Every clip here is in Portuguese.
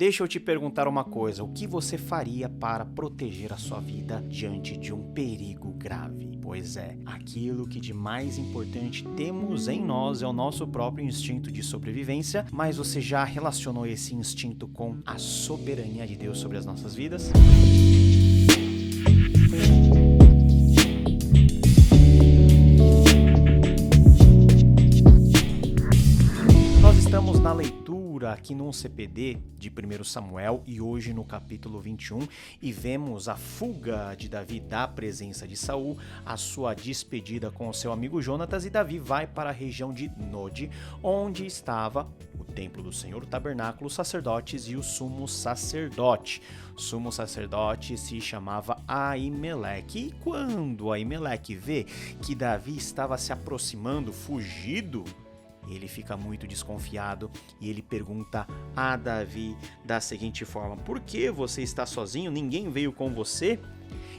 Deixa eu te perguntar uma coisa, o que você faria para proteger a sua vida diante de um perigo grave? Pois é, aquilo que de mais importante temos em nós é o nosso próprio instinto de sobrevivência, mas você já relacionou esse instinto com a soberania de Deus sobre as nossas vidas? Nós estamos na leitura aqui num CPD de 1 Samuel e hoje no capítulo 21 e vemos a fuga de Davi da presença de Saul, a sua despedida com o seu amigo Jonatas, e Davi vai para a região de Nod, onde estava o templo do Senhor, o tabernáculo, os sacerdotes e o sumo sacerdote. O sumo sacerdote se chamava Aimeleque, e quando Aimeleque vê que Davi estava se aproximando, fugido, ele fica muito desconfiado e ele pergunta a Davi da seguinte forma: por que você está sozinho? Ninguém veio com você?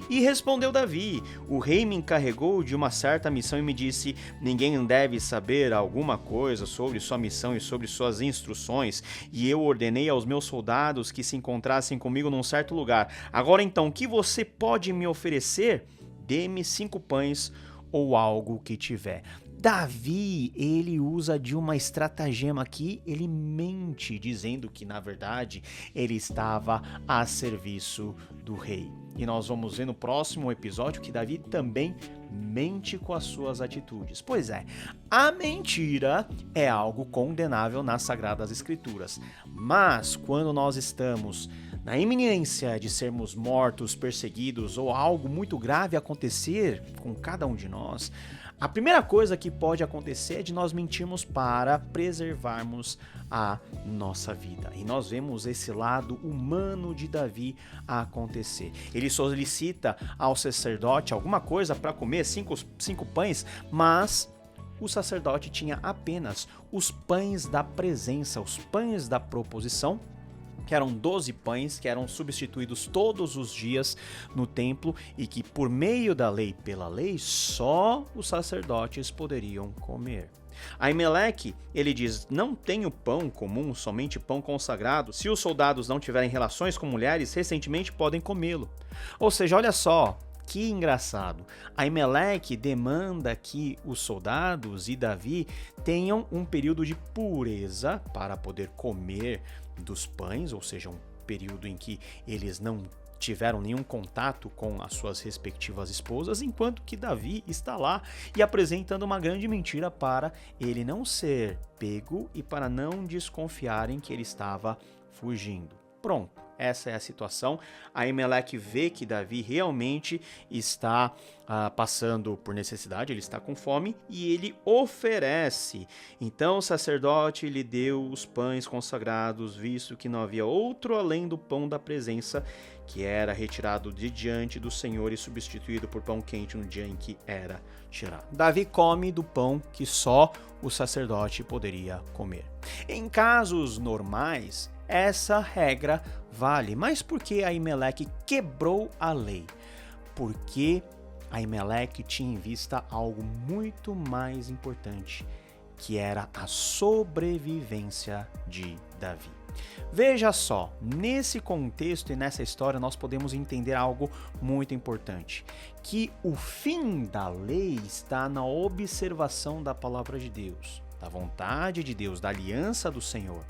E respondeu Davi: o rei me encarregou de uma certa missão e me disse: ninguém deve saber alguma coisa sobre sua missão e sobre suas instruções, e eu ordenei aos meus soldados que se encontrassem comigo num certo lugar. Agora então, o que você pode me oferecer? Dê-me 5 pães ou algo que tiver. Davi, ele usa de uma estratagema aqui, ele mente dizendo que, na verdade, ele estava a serviço do rei. E nós vamos ver no próximo episódio que Davi também mente com as suas atitudes. Pois é, a mentira é algo condenável nas Sagradas Escrituras, mas quando nós estamos na iminência de sermos mortos, perseguidos ou algo muito grave acontecer com cada um de nós, a primeira coisa que pode acontecer é de nós mentirmos para preservarmos a nossa vida. E nós vemos esse lado humano de Davi acontecer. Ele solicita ao sacerdote alguma coisa para comer, 5 pães, mas o sacerdote tinha apenas os pães da presença, os pães da proposição, que eram 12 pães, que eram substituídos todos os dias no templo e que por meio da lei, pela lei, só os sacerdotes poderiam comer. Aimeleque, ele diz: não tenho pão comum, somente pão consagrado. Se os soldados não tiverem relações com mulheres, recentemente podem comê-lo. Ou seja, olha só, que engraçado. Aimeleque demanda que os soldados e Davi tenham um período de pureza para poder comer dos pães, ou seja, um período em que eles não tiveram nenhum contato com as suas respectivas esposas, enquanto que Davi está lá e apresentando uma grande mentira para ele não ser pego e para não desconfiarem que ele estava fugindo. Pronto. Essa é a situação. Aimeleque vê que Davi realmente está passando por necessidade, ele está com fome e ele oferece. Então o sacerdote lhe deu os pães consagrados, visto que não havia outro além do pão da presença, que era retirado de diante do Senhor e substituído por pão quente no dia em que era tirado. Davi come do pão que só o sacerdote poderia comer. Em casos normais, essa regra vale, mas por que Aimeleque quebrou a lei? Porque Aimeleque tinha em vista algo muito mais importante, que era a sobrevivência de Davi. Veja só, nesse contexto e nessa história nós podemos entender algo muito importante, que o fim da lei está na observação da palavra de Deus, da vontade de Deus, da aliança do Senhor.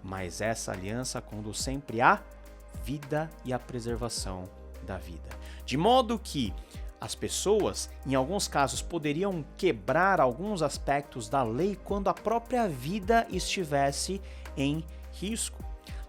Mas essa aliança conduz sempre à vida e à preservação da vida. De modo que as pessoas, em alguns casos, poderiam quebrar alguns aspectos da lei quando a própria vida estivesse em risco.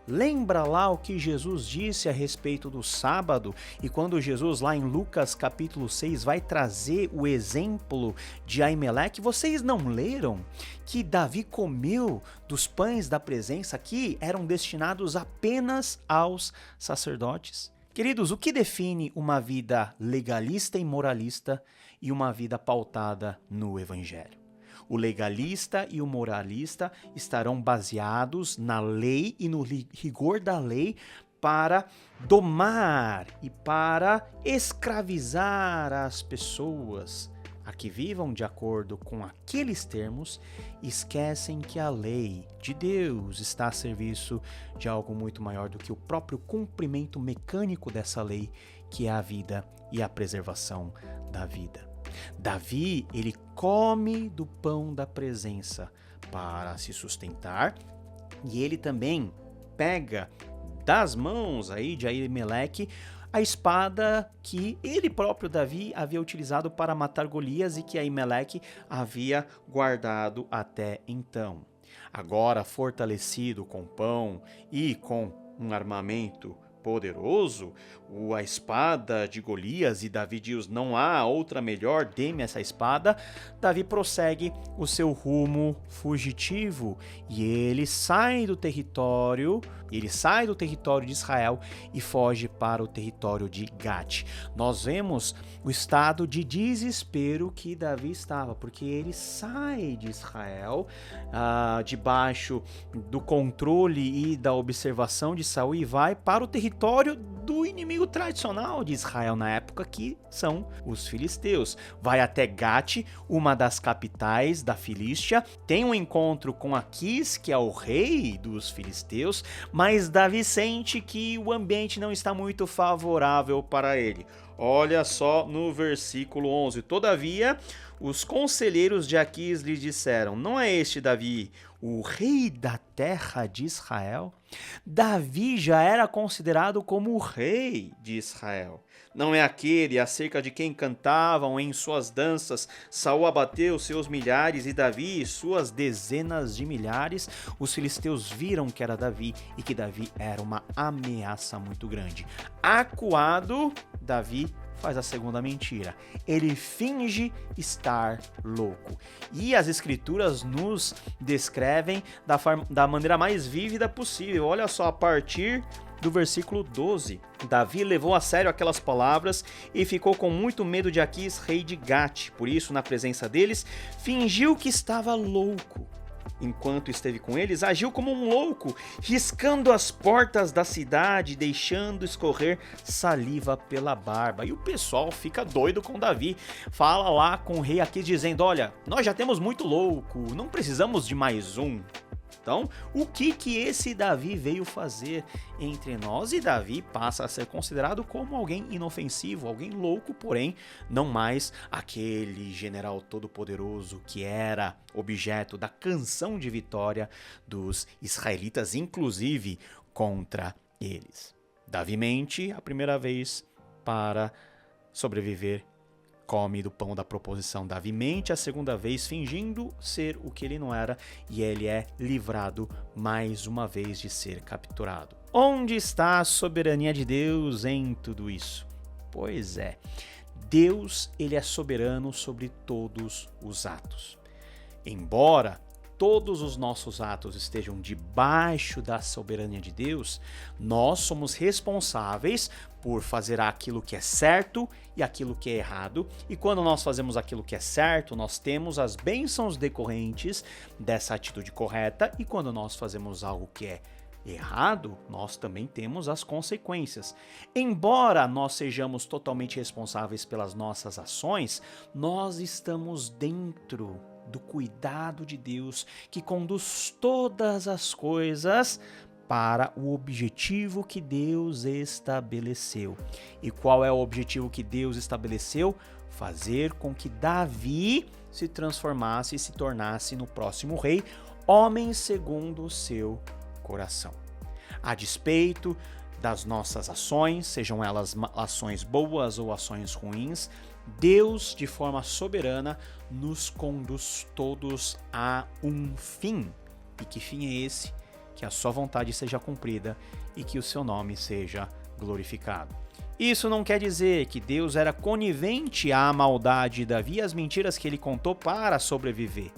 Lembra lá o que Jesus disse a respeito do sábado? E quando Jesus lá em Lucas capítulo 6 vai trazer o exemplo de Aimeleque, vocês não leram que Davi comeu dos pães da presença que eram destinados apenas aos sacerdotes? Queridos, o que define uma vida legalista e moralista e uma vida pautada no Evangelho? O legalista e o moralista estarão baseados na lei e no rigor da lei para domar e para escravizar as pessoas. a que vivam de acordo com aqueles termos, esquecem que a lei de Deus está a serviço de algo muito maior do que o próprio cumprimento mecânico dessa lei, que é a vida e a preservação da vida. Davi, ele come do pão da presença para se sustentar, e ele também pega das mãos aí de Aimeleque a espada que ele próprio, Davi, havia utilizado para matar Golias e que Aimeleque havia guardado até então. Agora, fortalecido com pão e com um armamento poderoso, a espada de Golias, e Davi diz: não há outra melhor, dê-me essa espada. Davi prossegue o seu rumo fugitivo e ele sai do território de Israel e foge para o território de Gate. Nós vemos o estado de desespero que Davi estava, porque ele sai de Israel debaixo do controle e da observação de Saul e vai para o território do inimigo tradicional de Israel na época, que são os filisteus. Vai até Gate, uma das capitais da Filístia, tem um encontro com Aquis, que é o rei dos filisteus, mas Davi sente que o ambiente não está muito favorável para ele. Olha só no versículo 11. Todavia, os conselheiros de Aquis lhe disseram: não é este Davi o rei da terra de Israel? Davi já era considerado como o rei de Israel. Não é aquele acerca de quem cantavam em suas danças: Saul abateu seus milhares e Davi suas dezenas de milhares? Os filisteus viram que era Davi e que Davi era uma ameaça muito grande. Acuado, Davi faz a segunda mentira. Ele finge estar louco. E as escrituras nos descrevem da maneira mais vívida possível. Olha só, a partir do versículo 12. Davi levou a sério aquelas palavras e ficou com muito medo de Aquis, rei de Gate. Por isso, na presença deles, fingiu que estava louco. Enquanto esteve com eles, agiu como um louco, riscando as portas da cidade, deixando escorrer saliva pela barba. E o pessoal fica doido com Davi. Fala lá com o rei Aquis dizendo: olha, nós já temos muito louco, não precisamos de mais um. Então, o que esse Davi veio fazer entre nós? E Davi passa a ser considerado como alguém inofensivo, alguém louco, porém não mais aquele general todo-poderoso que era objeto da canção de vitória dos israelitas, inclusive contra eles. Davi mente a primeira vez para sobreviver. Come do pão da proposição. Davi mente a segunda vez, fingindo ser o que ele não era, e ele é livrado mais uma vez de ser capturado. Onde está a soberania de Deus em tudo isso? Pois é, Deus, ele é soberano sobre todos os atos. Embora todos os nossos atos estejam debaixo da soberania de Deus, nós somos responsáveis por fazer aquilo que é certo e aquilo que é errado. E quando nós fazemos aquilo que é certo, nós temos as bênçãos decorrentes dessa atitude correta. E quando nós fazemos algo que é errado, nós também temos as consequências. Embora nós sejamos totalmente responsáveis pelas nossas ações, nós estamos dentro do cuidado de Deus, que conduz todas as coisas para o objetivo que Deus estabeleceu. E qual é o objetivo que Deus estabeleceu? Fazer com que Davi se transformasse e se tornasse no próximo rei, homem segundo o seu coração. A despeito das nossas ações, sejam elas ações boas ou ações ruins, Deus, de forma soberana, nos conduz todos a um fim. E que fim é esse? Que a sua vontade seja cumprida e que o seu nome seja glorificado. Isso não quer dizer que Deus era conivente à maldade de Davi e às mentiras que ele contou para sobreviver.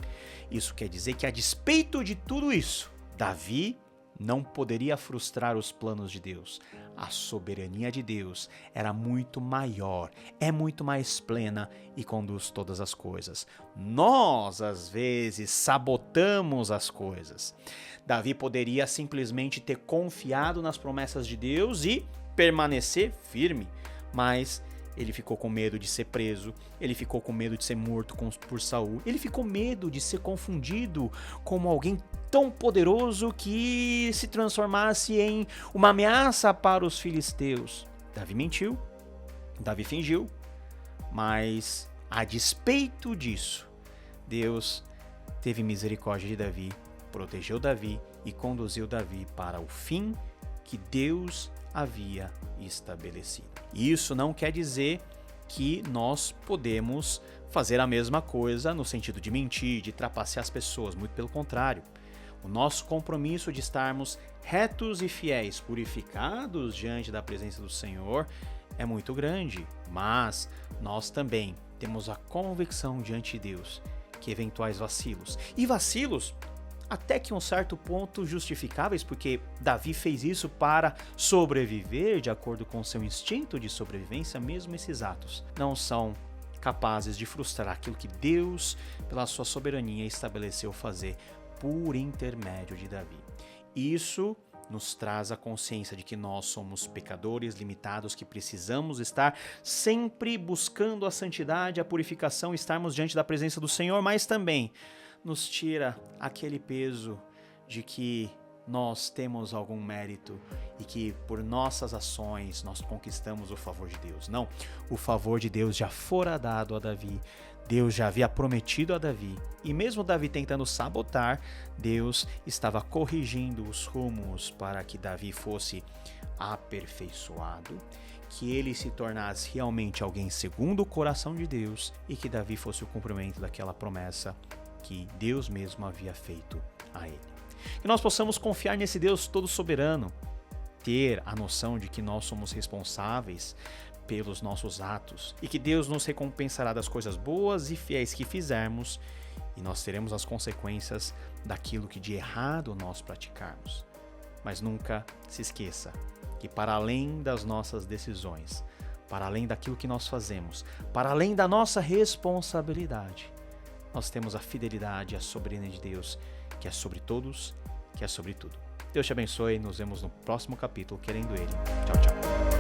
Isso quer dizer que, a despeito de tudo isso, Davi não poderia frustrar os planos de Deus. A soberania de Deus era muito maior, é muito mais plena e conduz todas as coisas. Nós, às vezes, sabotamos as coisas. Davi poderia simplesmente ter confiado nas promessas de Deus e permanecer firme, mas Ele ficou com medo de ser preso, ele ficou com medo de ser morto por Saul, ele ficou com medo de ser confundido como alguém tão poderoso que se transformasse em uma ameaça para os filisteus. Davi mentiu, Davi fingiu, mas a despeito disso, Deus teve misericórdia de Davi, protegeu Davi e conduziu Davi para o fim que Deus havia estabelecido. Isso não quer dizer que nós podemos fazer a mesma coisa no sentido de mentir, de trapacear as pessoas, muito pelo contrário. O nosso compromisso de estarmos retos e fiéis, purificados diante da presença do Senhor, é muito grande, mas nós também temos a convicção diante de Deus que eventuais vacilos, e vacilos até que um certo ponto justificáveis, porque Davi fez isso para sobreviver de acordo com seu instinto de sobrevivência, mesmo esses atos não são capazes de frustrar aquilo que Deus, pela sua soberania, estabeleceu fazer por intermédio de Davi. Isso nos traz a consciência de que nós somos pecadores limitados, que precisamos estar sempre buscando a santidade, a purificação, estarmos diante da presença do Senhor, mas também nos tira aquele peso de que nós temos algum mérito e que por nossas ações nós conquistamos o favor de Deus. Não, o favor de Deus já fora dado a Davi, Deus já havia prometido a Davi, e mesmo Davi tentando sabotar, Deus estava corrigindo os rumos para que Davi fosse aperfeiçoado, que ele se tornasse realmente alguém segundo o coração de Deus e que Davi fosse o cumprimento daquela promessa que Deus mesmo havia feito a ele. Que nós possamos confiar nesse Deus todo soberano, ter a noção de que nós somos responsáveis pelos nossos atos e que Deus nos recompensará das coisas boas e fiéis que fizermos, e nós teremos as consequências daquilo que de errado nós praticarmos. Mas nunca se esqueça que para além das nossas decisões, para além daquilo que nós fazemos, para além da nossa responsabilidade, nós temos a fidelidade e a soberania de Deus, que é sobre todos, que é sobre tudo. Deus te abençoe e nos vemos no próximo capítulo, querendo Ele. Tchau, tchau.